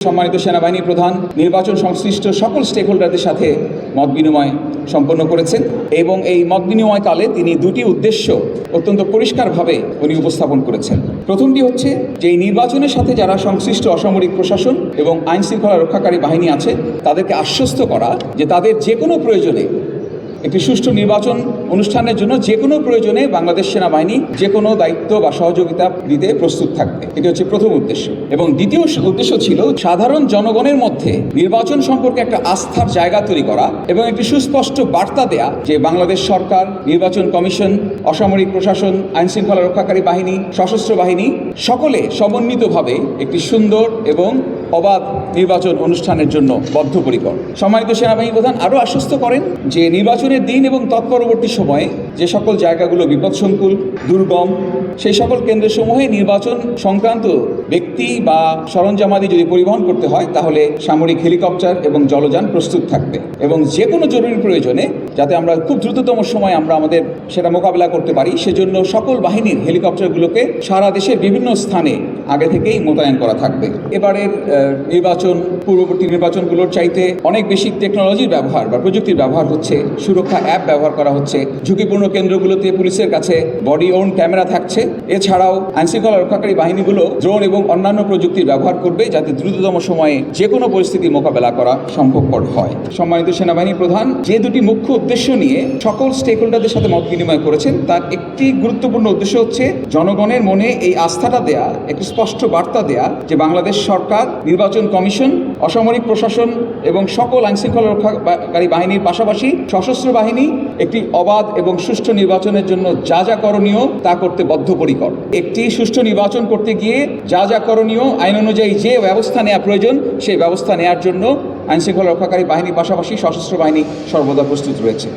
সম্মানিত সেনাবাহিনী প্রধান নির্বাচন সংশ্লিষ্ট সকল স্টেকহোল্ডারদের সাথে মত বিনিময় সম্পন্ন করেছেন এবং এই মত বিনিময়কালে তিনি দুটি উদ্দেশ্য অত্যন্ত পরিষ্কারভাবে উনি উপস্থাপন করেছেন। প্রথমটি হচ্ছে যে এই নির্বাচনের সাথে যারা সংশ্লিষ্ট অসামরিক প্রশাসন এবং আইন শৃঙ্খলা রক্ষাকারী বাহিনী আছে তাদেরকে আশ্বস্ত করা যে তাদের যে কোনো প্রয়োজনে একটি সুষ্ঠু নির্বাচন অনুষ্ঠানের জন্য যে কোনো প্রয়োজনে বাংলাদেশ সেনাবাহিনী যে কোনো দায়িত্ব বা সহযোগিতা দিতে প্রস্তুত থাকবে। এটি হচ্ছে প্রথম উদ্দেশ্য। এবং দ্বিতীয় উদ্দেশ্য ছিল সাধারণ জনগণের মধ্যে নির্বাচন সম্পর্কে একটা আস্থার জায়গা তৈরি করা এবং একটি সুস্পষ্ট বার্তা দেয়া যে বাংলাদেশ সরকার, নির্বাচন কমিশন, অসামরিক প্রশাসন, আইন শৃঙ্খলা রক্ষাকারী বাহিনী, সশস্ত্র বাহিনী সকলে সমন্বিতভাবে একটি সুন্দর এবং অবাধ নির্বাচন অনুষ্ঠানের জন্য বদ্ধপরিকর। সম্মানিত সেনাবাহিনী প্রধান আরও আশ্বস্ত করেন যে নির্বাচনের দিন এবং তৎপরবর্তী সময়ে যে সকল জায়গাগুলো বিপদসংকুল, দুর্গম, সেই সকল কেন্দ্রসমূহে নির্বাচন সংক্রান্ত ব্যক্তি বা সরঞ্জামাদি যদি পরিবহন করতে হয় তাহলে সামরিক হেলিকপ্টার এবং জলযান প্রস্তুত থাকবে এবং যে কোনো জরুরি প্রয়োজনে যাতে আমরা খুব দ্রুততম সময়ে আমাদের সেটা মোকাবেলা করতে পারি সেজন্য সকল বাহিনীর হেলিকপ্টারগুলোকে সারা দেশের বিভিন্ন স্থানে আগে থেকেই মোতায়েন করা থাকবে। এবারের নির্বাচন পূর্ববর্তী নির্বাচনগুলোর চাইতে অনেক বেশি টেকনোলজির ব্যবহার বা প্রযুক্তির ব্যবহার হচ্ছে, সুরক্ষা অ্যাপ ব্যবহার করা হচ্ছে, ঝুঁকিপূর্ণ কেন্দ্রগুলোতে পুলিশের কাছে বডি ওন ক্যামেরা থাকছে। এছাড়াও আইনশৃঙ্খলা রক্ষাকারী বাহিনীগুলো ড্রোন এবং অন্যান্য প্রযুক্তির ব্যবহার করবে যাতে দ্রুততম সময়ে যে কোনো পরিস্থিতি মোকাবেলা করা সম্ভবপর হয়। সম্মানিত সেনাবাহিনী প্রধান যে দুটি মুখ্য উদ্দেশ্য নিয়ে সকল স্টেকহোল্ডারদের সাথে মত বিনিময় করেছেন তার একটি গুরুত্বপূর্ণ উদ্দেশ্য হচ্ছে জনগণের মনে এই আস্থাটা দেয়া, একটি স্পষ্ট বার্তা দেয়া যে বাংলাদেশ সরকার, নির্বাচন কমিশন, অসামরিক প্রশাসন এবং সকল আইনশৃঙ্খলা রক্ষাকারী বাহিনীর পাশাপাশি সশস্ত্র বাহিনী একটি অবাধ এবং সুষ্ঠু নির্বাচনের জন্য যা যা করণীয় তা করতে বদ্ধপরিকর। একটি সুষ্ঠু নির্বাচন করতে গিয়ে যা যা করণীয় আইন অনুযায়ী যে ব্যবস্থা নেওয়া প্রয়োজন সেই ব্যবস্থা নেওয়ার জন্য আইনশৃঙ্খলা রক্ষাকারী বাহিনীর পাশাপাশি সশস্ত্র বাহিনী সর্বদা প্রস্তুত রয়েছে।